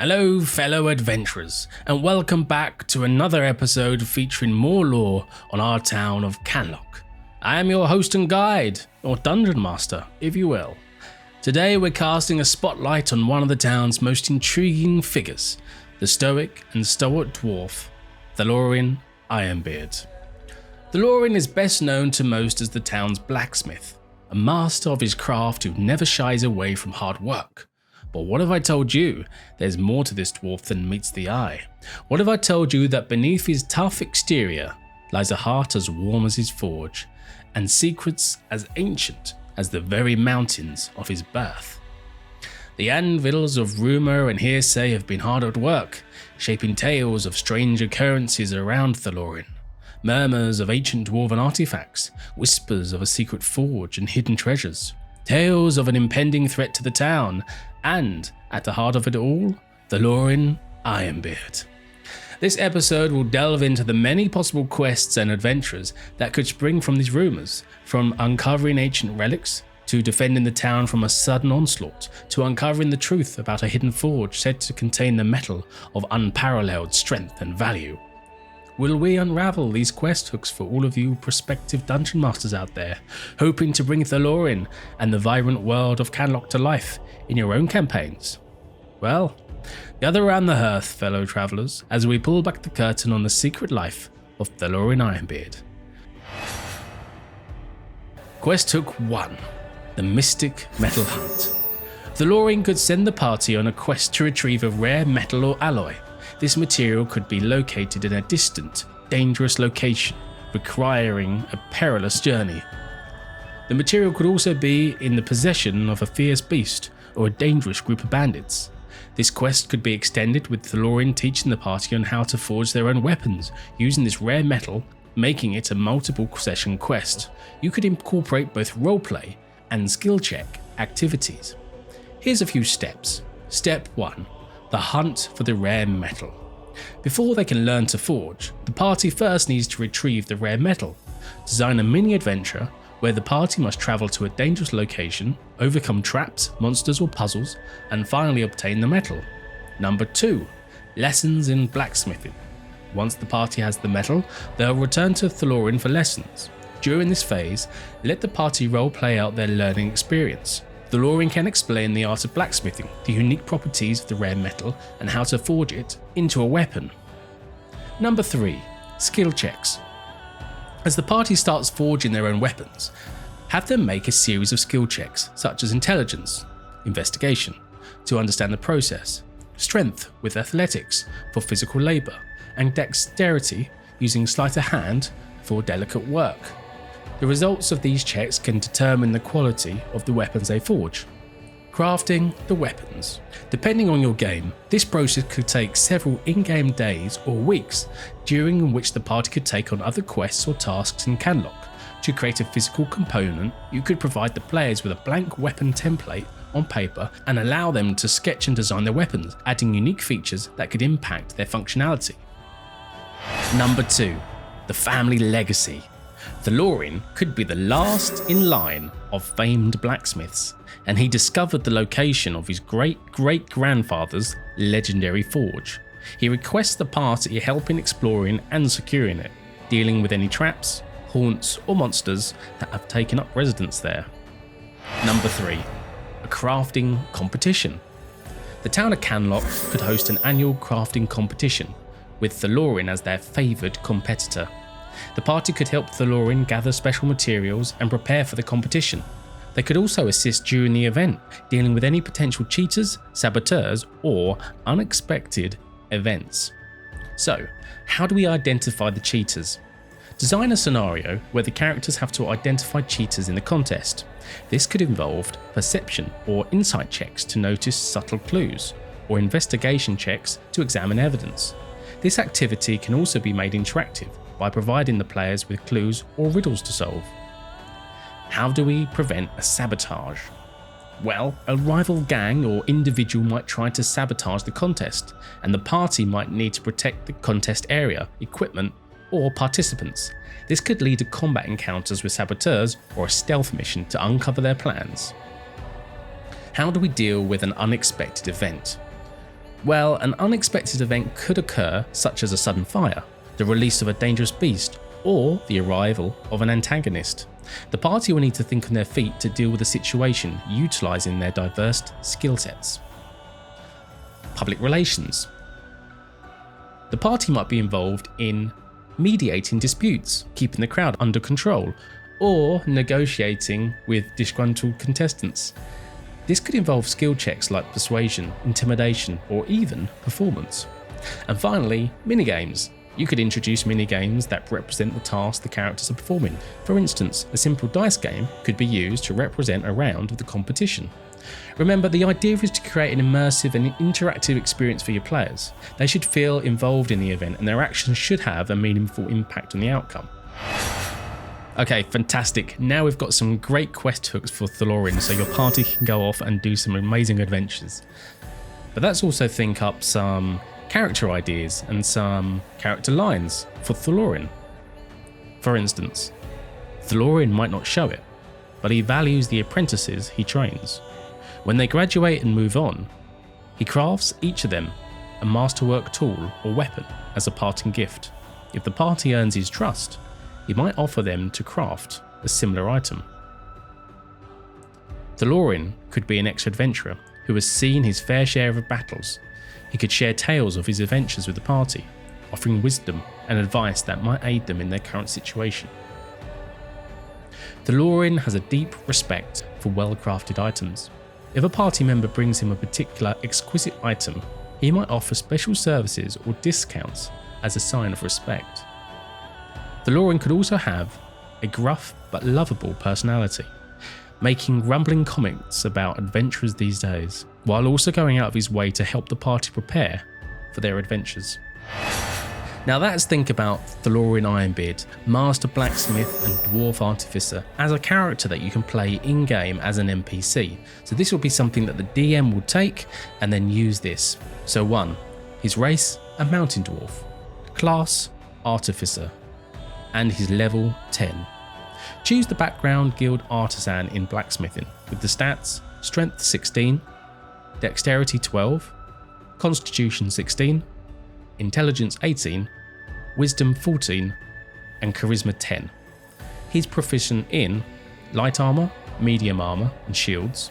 Hello fellow adventurers, and welcome back to another episode featuring more lore on our town of Canlock. I am your host and guide, or dungeon master, if you will. Today we're casting a spotlight on one of the town's most intriguing figures, the stoic and stalwart dwarf, Thalorin Ironbeard. Thalorin is best known to most as the town's blacksmith, a master of his craft who never shies away from hard work. But what if I told you there's more to this dwarf than meets the eye? What if I told you that beneath his tough exterior lies a heart as warm as his forge, and secrets as ancient as the very mountains of his birth? The anvils of rumour and hearsay have been hard at work, shaping tales of strange occurrences around Thalorin. Murmurs of ancient dwarven artifacts, whispers of a secret forge and hidden treasures, tales of an impending threat to the town, and, at the heart of it all, Thalorin Ironbeard. This episode will delve into the many possible quests and adventures that could spring from these rumours, from uncovering ancient relics, to defending the town from a sudden onslaught, to uncovering the truth about a hidden forge said to contain the metal of unparalleled strength and value. Will we unravel these quest hooks for all of you prospective dungeon masters out there, hoping to bring Thalorin and the vibrant world of Canlock to life in your own campaigns? Well, gather around the hearth, fellow travellers, as we pull back the curtain on the secret life of Thalorin Ironbeard. Quest Hook 1. The Mystic Metal Hunt. Thalorin could send the party on a quest to retrieve a rare metal or alloy. This material could be located in a distant, dangerous location, requiring a perilous journey. The material could also be in the possession of a fierce beast or a dangerous group of bandits. This quest could be extended with Thalorin teaching the party on how to forge their own weapons using this rare metal, making it a multiple session quest. You could incorporate both roleplay and skill check activities. Here's a few steps. Step 1. The hunt for the rare metal. Before they can learn to forge, the party first needs to retrieve the rare metal. Design a mini adventure where the party must travel to a dangerous location, overcome traps, monsters or puzzles, and finally obtain the metal. Number 2. Lessons in blacksmithing. Once the party has the metal, they'll return to Thalorin for lessons. During this phase, let the party role play out their learning experience. Thalorin can explain the art of blacksmithing, the unique properties of the rare metal, and how to forge it into a weapon. Number 3. Skill checks. As the party starts forging their own weapons, have them make a series of skill checks, such as intelligence, investigation, to understand the process, strength with athletics for physical labour, and dexterity using sleight of hand for delicate work. The results of these checks can determine the quality of the weapons they forge. Crafting the weapons. Depending on your game, this process could take several in-game days or weeks, during which the party could take on other quests or tasks in Canlock. To create a physical component, you could provide the players with a blank weapon template on paper and allow them to sketch and design their weapons, adding unique features that could impact their functionality. Number 2. The family legacy. Thalorin could be the last in line of famed blacksmiths, and he discovered the location of his great-great-grandfather's legendary forge. He requests the party help in exploring and securing it, dealing with any traps, haunts or monsters that have taken up residence there. Number 3. A crafting competition. The town of Canlock could host an annual crafting competition, with Thalorin as their favoured competitor. The party could help Thalorin gather special materials and prepare for the competition. They could also assist during the event, dealing with any potential cheaters, saboteurs, or unexpected events. So, how do we identify the cheaters? Design a scenario where the characters have to identify cheaters in the contest. This could involve perception or insight checks to notice subtle clues, or investigation checks to examine evidence. This activity can also be made interactive by providing the players with clues or riddles to solve. How do we prevent a sabotage? Well, a rival gang or individual might try to sabotage the contest, and the party might need to protect the contest area, equipment, or participants. This could lead to combat encounters with saboteurs or a stealth mission to uncover their plans. How do we deal with an unexpected event? Well, an unexpected event could occur, such as a sudden fire, the release of a dangerous beast, or the arrival of an antagonist. The party will need to think on their feet to deal with the situation, utilising their diverse skill sets. Public relations. The party might be involved in mediating disputes, keeping the crowd under control, or negotiating with disgruntled contestants. This could involve skill checks like persuasion, intimidation, or even performance. And finally, minigames. You could introduce minigames that represent the task the characters are performing. For instance, a simple dice game could be used to represent a round of the competition. Remember, the idea is to create an immersive and interactive experience for your players. They should feel involved in the event, and their actions should have a meaningful impact on the outcome. Okay, fantastic. Now we've got some great quest hooks for Thalorin, so your party can go off and do some amazing adventures. But let's also think up some character ideas and some character lines for Thalorin. For instance, Thalorin might not show it, but he values the apprentices he trains. When they graduate and move on, he crafts each of them a masterwork tool or weapon as a parting gift. If the party earns his trust, he might offer them to craft a similar item. Thalorin could be an ex-adventurer who has seen his fair share of battles. He could share tales of his adventures with the party, offering wisdom and advice that might aid them in their current situation. Thalorin has a deep respect for well-crafted items. If a party member brings him a particular exquisite item, he might offer special services or discounts as a sign of respect. Thalorin could also have a gruff but lovable personality, making rumbling comments about adventurers these days, while also going out of his way to help the party prepare for their adventures. Now let's think about Thalorin Ironbeard, Master Blacksmith and Dwarf Artificer, as a character that you can play in-game as an NPC. So this will be something that the DM will take and then use this. So 1. His race, a Mountain Dwarf. Class, Artificer. And his level 10. Choose the background guild artisan in blacksmithing with the stats Strength 16, Dexterity 12, Constitution 16, Intelligence 18, Wisdom 14, and Charisma 10. He's proficient in light armor, medium armor, and shields,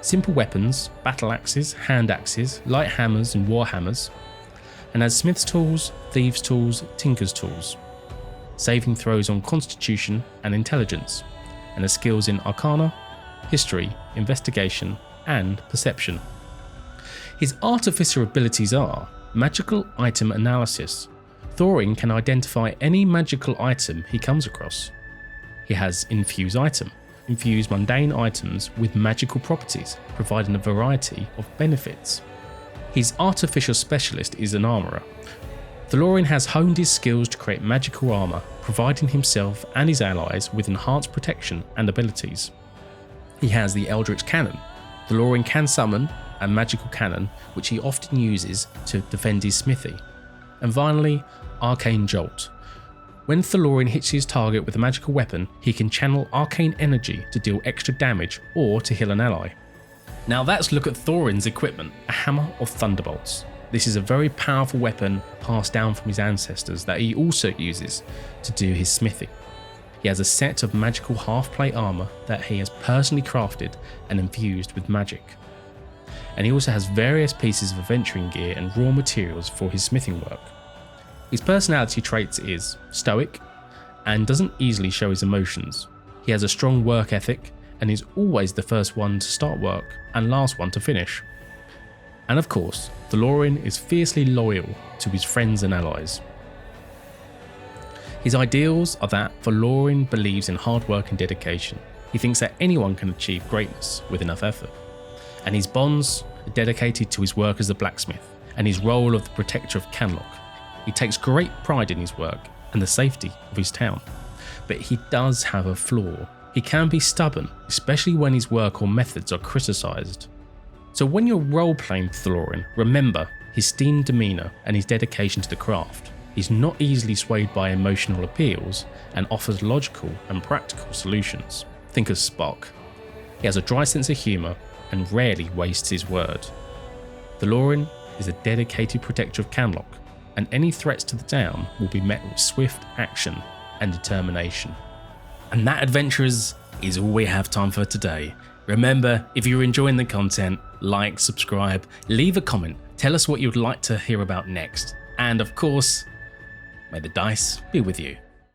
simple weapons, battle axes, hand axes, light hammers, and war hammers, and has smith's tools, thieves' tools, tinker's tools. Saving throws on Constitution and Intelligence, and has skills in Arcana, History, Investigation, and Perception. His Artificer abilities are Magical Item Analysis. Thorin can identify any magical item he comes across. He has Infuse Item. Infuse mundane items with magical properties, providing a variety of benefits. His Artificial Specialist is an Armourer. Thalorin has honed his skills to create magical armour, providing himself and his allies with enhanced protection and abilities. He has the Eldritch Cannon. Thalorin can summon a magical cannon, which he often uses to defend his smithy. And finally, Arcane Jolt. When Thalorin hits his target with a magical weapon, he can channel arcane energy to deal extra damage or to heal an ally. Now let's look at Thorin's equipment, a Hammer of Thunderbolts. This is a very powerful weapon passed down from his ancestors that he also uses to do his smithy. He has a set of magical half-plate armour that he has personally crafted and infused with magic. And he also has various pieces of adventuring gear and raw materials for his smithing work. His personality traits is stoic and doesn't easily show his emotions. He has a strong work ethic and is always the first one to start work and last one to finish. And of course, Thalorin is fiercely loyal to his friends and allies. His ideals are that Thalorin believes in hard work and dedication. He thinks that anyone can achieve greatness with enough effort. And his bonds are dedicated to his work as a blacksmith and his role of the protector of Canlock. He takes great pride in his work and the safety of his town. But he does have a flaw. He can be stubborn, especially when his work or methods are criticised. So when you're role-playing Thalorin, remember his steamed demeanour and his dedication to the craft. He's not easily swayed by emotional appeals and offers logical and practical solutions. Think of Spock. He has a dry sense of humour and rarely wastes his word. Thalorin is a dedicated protector of Canlock, and any threats to the town will be met with swift action and determination. And that, adventurers, is all we have time for today. Remember, if you're enjoying the content, like, subscribe, leave a comment, tell us what you'd like to hear about next, and of course, may the dice be with you.